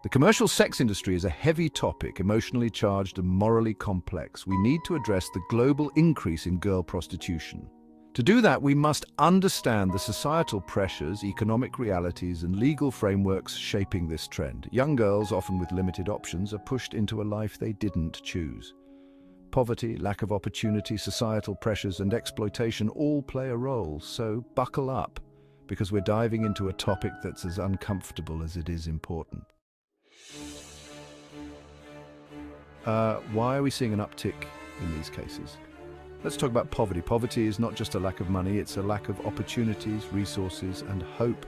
The commercial sex industry is a heavy topic, emotionally charged and morally complex. We need to address the global increase in girl prostitution. To do that, we must understand the societal pressures, economic realities, and legal frameworks shaping this trend. Young girls, often with limited options, are pushed into a life they didn't choose. Poverty, lack of opportunity, societal pressures, and exploitation all play a role, so buckle up, because we're diving into a topic that's as uncomfortable as it is important. Why are we seeing an uptick in these cases? Let's talk about poverty. Poverty is not just a lack of money, it's a lack of opportunities, resources, and hope.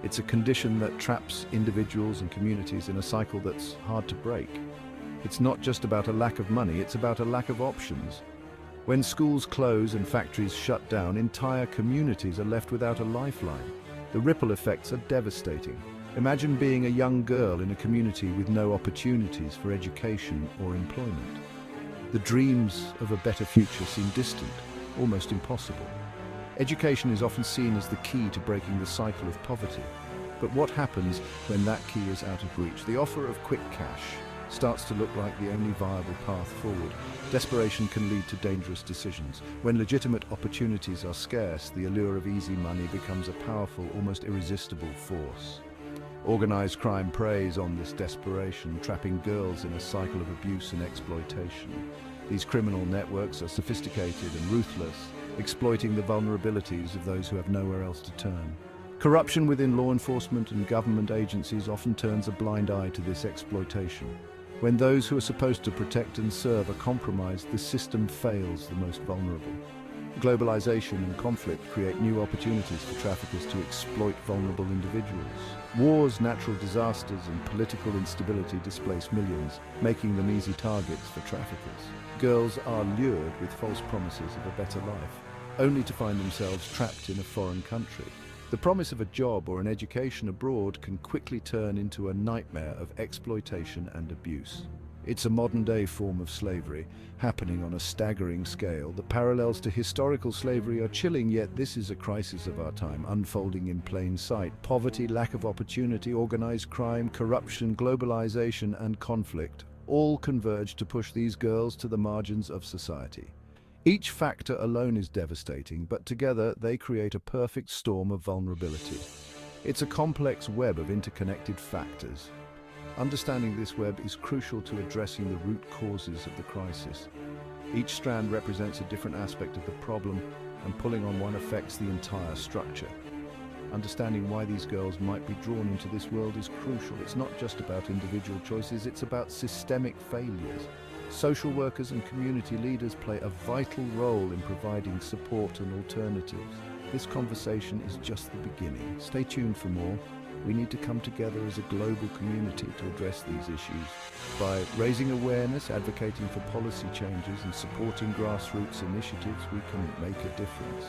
It's a condition that traps individuals and communities in a cycle that's hard to break. It's not just about a lack of money, it's about a lack of options. When schools close and factories shut down, entire communities are left without a lifeline. The ripple effects are devastating. Imagine being a young girl in a community with no opportunities for education or employment. The dreams of a better future seem distant, almost impossible. Education is often seen as the key to breaking the cycle of poverty. But what happens when that key is out of reach? The offer of quick cash starts to look like the only viable path forward. Desperation can lead to dangerous decisions. When legitimate opportunities are scarce, the allure of easy money becomes a powerful, almost irresistible force. Organized crime preys on this desperation, trapping girls in a cycle of abuse and exploitation. These criminal networks are sophisticated and ruthless, exploiting the vulnerabilities of those who have nowhere else to turn. Corruption within law enforcement and government agencies often turns a blind eye to this exploitation. When those who are supposed to protect and serve are compromised, the system fails the most vulnerable. Globalization and conflict create new opportunities for traffickers to exploit vulnerable individuals. Wars, natural disasters, and political instability displace millions, making them easy targets for traffickers. Girls are lured with false promises of a better life, only to find themselves trapped in a foreign country. The promise of a job or an education abroad can quickly turn into a nightmare of exploitation and abuse. It's a modern-day form of slavery, happening on a staggering scale. The parallels to historical slavery are chilling, yet this is a crisis of our time, unfolding in plain sight. Poverty, lack of opportunity, organized crime, corruption, globalization, and conflict all converge to push these girls to the margins of society. Each factor alone is devastating, but together they create a perfect storm of vulnerability. It's a complex web of interconnected factors. Understanding this web is crucial to addressing the root causes of the crisis. Each strand represents a different aspect of the problem, and pulling on one affects the entire structure. Understanding why these girls might be drawn into this world is crucial. It's not just about individual choices, it's about systemic failures. Social workers and community leaders play a vital role in providing support and alternatives. This conversation is just the beginning. Stay tuned for more. We need to come together as a global community to address these issues. By raising awareness, advocating for policy changes, and supporting grassroots initiatives, we can make a difference.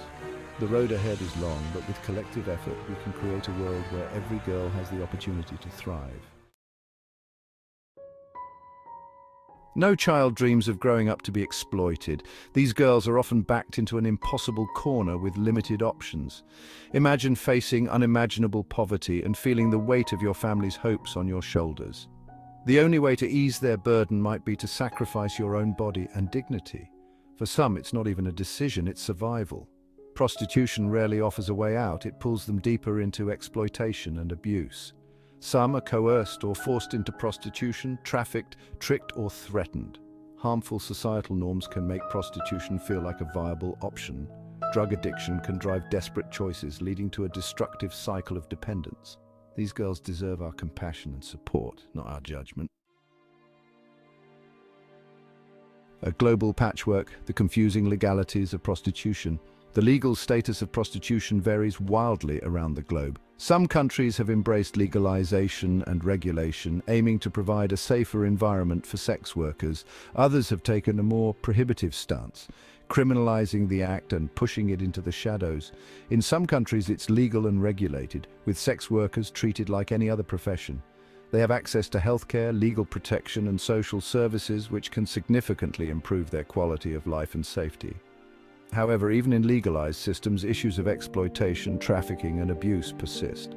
The road ahead is long, but with collective effort, we can create a world where every girl has the opportunity to thrive. No child dreams of growing up to be exploited. These girls are often backed into an impossible corner with limited options. Imagine facing unimaginable poverty and feeling the weight of your family's hopes on your shoulders. The only way to ease their burden might be to sacrifice your own body and dignity. For some, it's not even a decision, it's survival. Prostitution rarely offers a way out. It pulls them deeper into exploitation and abuse. Some are coerced or forced into prostitution, trafficked, tricked, or threatened. Harmful societal norms can make prostitution feel like a viable option. Drug addiction can drive desperate choices, leading to a destructive cycle of dependence. These girls deserve our compassion and support, not our judgment. A global patchwork, the confusing legalities of prostitution. The legal status of prostitution varies wildly around the globe. Some countries have embraced legalization and regulation, aiming to provide a safer environment for sex workers. Others have taken a more prohibitive stance, criminalizing the act and pushing it into the shadows. In some countries, it's legal and regulated, with sex workers treated like any other profession. They have access to healthcare, legal protection, and social services, which can significantly improve their quality of life and safety. However, even in legalized systems, issues of exploitation, trafficking, and abuse persist.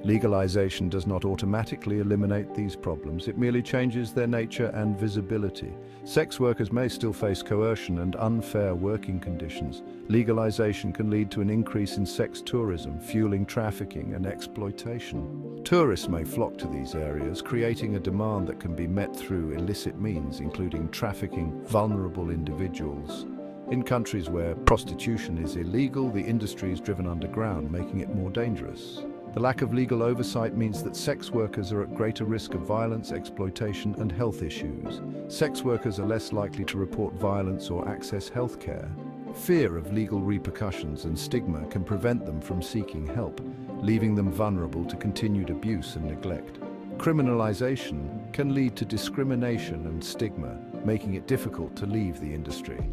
Legalization does not automatically eliminate these problems, it merely changes their nature and visibility. Sex workers may still face coercion and unfair working conditions. Legalization can lead to an increase in sex tourism, fueling trafficking and exploitation. Tourists may flock to these areas, creating a demand that can be met through illicit means, including trafficking vulnerable individuals. In countries where prostitution is illegal, the industry is driven underground, making it more dangerous. The lack of legal oversight means that sex workers are at greater risk of violence, exploitation, and health issues. Sex workers are less likely to report violence or access health care. Fear of legal repercussions and stigma can prevent them from seeking help, leaving them vulnerable to continued abuse and neglect. Criminalization can lead to discrimination and stigma, making it difficult to leave the industry.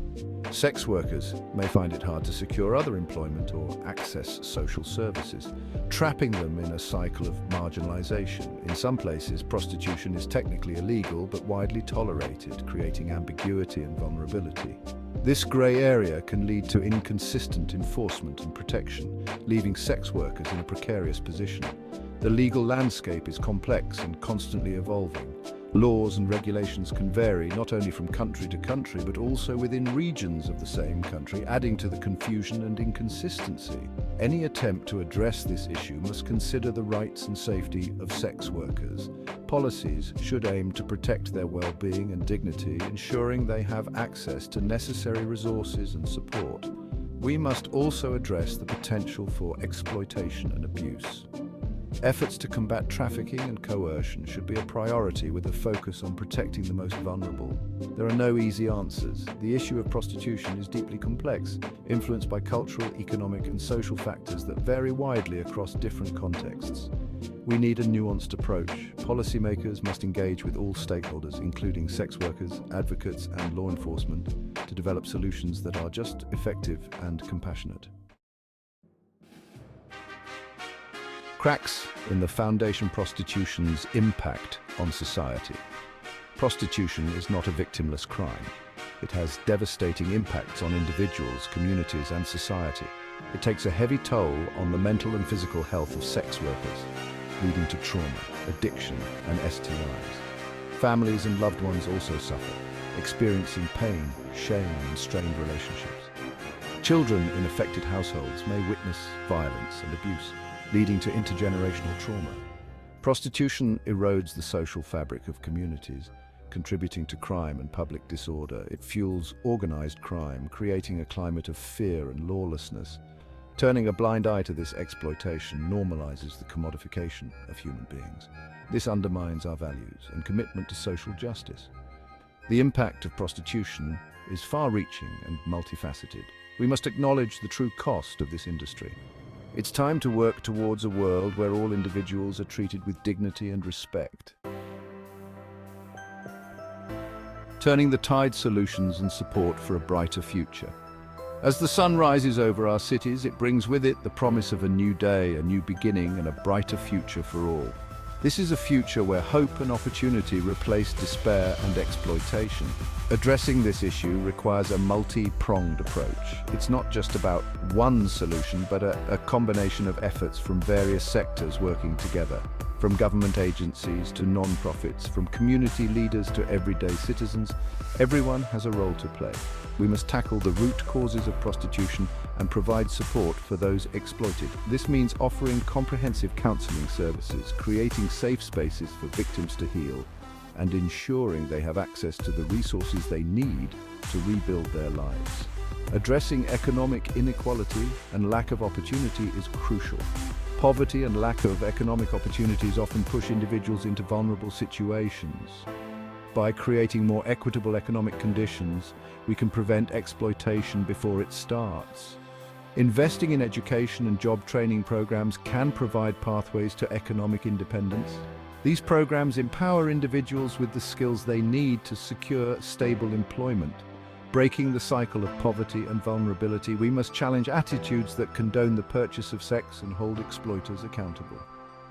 Sex workers may find it hard to secure other employment or access social services, trapping them in a cycle of marginalization. In some places, prostitution is technically illegal but widely tolerated, creating ambiguity and vulnerability. This grey area can lead to inconsistent enforcement and protection, leaving sex workers in a precarious position. The legal landscape is complex and constantly evolving. Laws and regulations can vary not only from country to country but also within regions of the same country, adding to the confusion and inconsistency. Any attempt to address this issue must consider the rights and safety of sex workers. Policies should aim to protect their well-being and dignity, ensuring they have access to necessary resources and support. We must also address the potential for exploitation and abuse. Efforts to combat trafficking and coercion should be a priority with a focus on protecting the most vulnerable. There are no easy answers. The issue of prostitution is deeply complex, influenced by cultural, economic, and social factors that vary widely across different contexts. We need a nuanced approach. Policymakers must engage with all stakeholders, including sex workers, advocates, and law enforcement, to develop solutions that are just, effective, and compassionate. Cracks in the foundation prostitution's impact on society. Prostitution is not a victimless crime. It has devastating impacts on individuals, communities, and society. It takes a heavy toll on the mental and physical health of sex workers, leading to trauma, addiction, and STIs. Families and loved ones also suffer, experiencing pain, shame, and strained relationships. Children in affected households may witness violence and abuse, leading to intergenerational trauma. Prostitution erodes the social fabric of communities, contributing to crime and public disorder. It fuels organized crime, creating a climate of fear and lawlessness. Turning a blind eye to this exploitation normalizes the commodification of human beings. This undermines our values and commitment to social justice. The impact of prostitution is far-reaching and multifaceted. We must acknowledge the true cost of this industry. It's time to work towards a world where all individuals are treated with dignity and respect. Turning the tide, solutions and support for a brighter future. As the sun rises over our cities, it brings with it the promise of a new day, a new beginning, and a brighter future for all. This is a future where hope and opportunity replace despair and exploitation. Addressing this issue requires a multi-pronged approach. It's not just about one solution, but a combination of efforts from various sectors working together. From government agencies to non-profits, from community leaders to everyday citizens, everyone has a role to play. We must tackle the root causes of prostitution and provide support for those exploited. This means offering comprehensive counseling services, creating safe spaces for victims to heal, and ensuring they have access to the resources they need to rebuild their lives. Addressing economic inequality and lack of opportunity is crucial. Poverty and lack of economic opportunities often push individuals into vulnerable situations. By creating more equitable economic conditions, we can prevent exploitation before it starts. Investing in education and job training programs can provide pathways to economic independence. These programs empower individuals with the skills they need to secure stable employment. Breaking the cycle of poverty and vulnerability, we must challenge attitudes that condone the purchase of sex and hold exploiters accountable.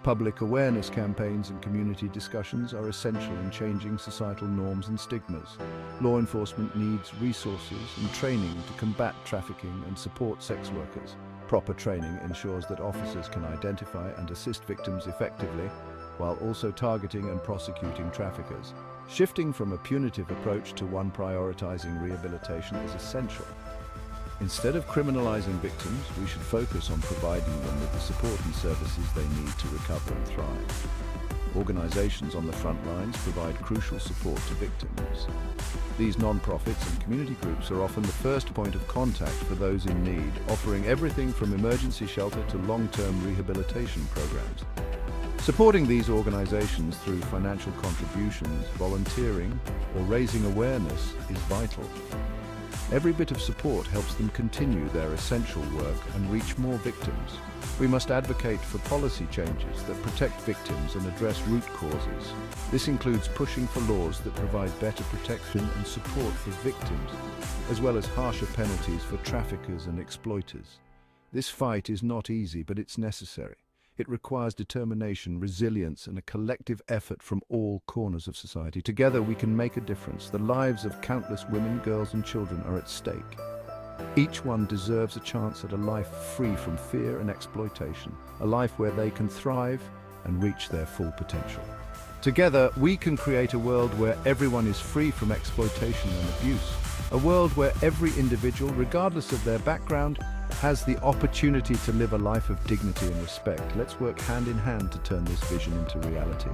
Public awareness campaigns and community discussions are essential in changing societal norms and stigmas. Law enforcement needs resources and training to combat trafficking and support sex workers. Proper training ensures that officers can identify and assist victims effectively, while also targeting and prosecuting traffickers. Shifting from a punitive approach to one prioritizing rehabilitation is essential. Instead of criminalizing victims, we should focus on providing them with the support and services they need to recover and thrive. Organizations on the front lines provide crucial support to victims. These non-profits and community groups are often the first point of contact for those in need, offering everything from emergency shelter to long-term rehabilitation programs. Supporting these organizations through financial contributions, volunteering, or raising awareness is vital. Every bit of support helps them continue their essential work and reach more victims. We must advocate for policy changes that protect victims and address root causes. This includes pushing for laws that provide better protection and support for victims, as well as harsher penalties for traffickers and exploiters. This fight is not easy, but it's necessary. It requires determination, resilience, and a collective effort from all corners of society. Together, we can make a difference. The lives of countless women, girls, and children are at stake. Each one deserves a chance at a life free from fear and exploitation, a life where they can thrive and reach their full potential. Together, we can create a world where everyone is free from exploitation and abuse, a world where every individual, regardless of their background, has the opportunity to live a life of dignity and respect. Let's work hand in hand to turn this vision into reality.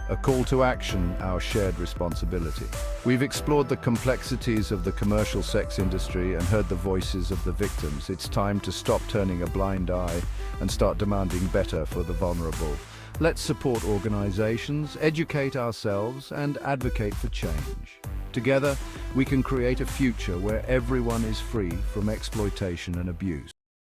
A call to action, our shared responsibility. We've explored the complexities of the commercial sex industry and heard the voices of the victims. It's time to stop turning a blind eye and start demanding better for the vulnerable. Let's support organizations, educate ourselves, and advocate for change. Together, we can create a future where everyone is free from exploitation and abuse.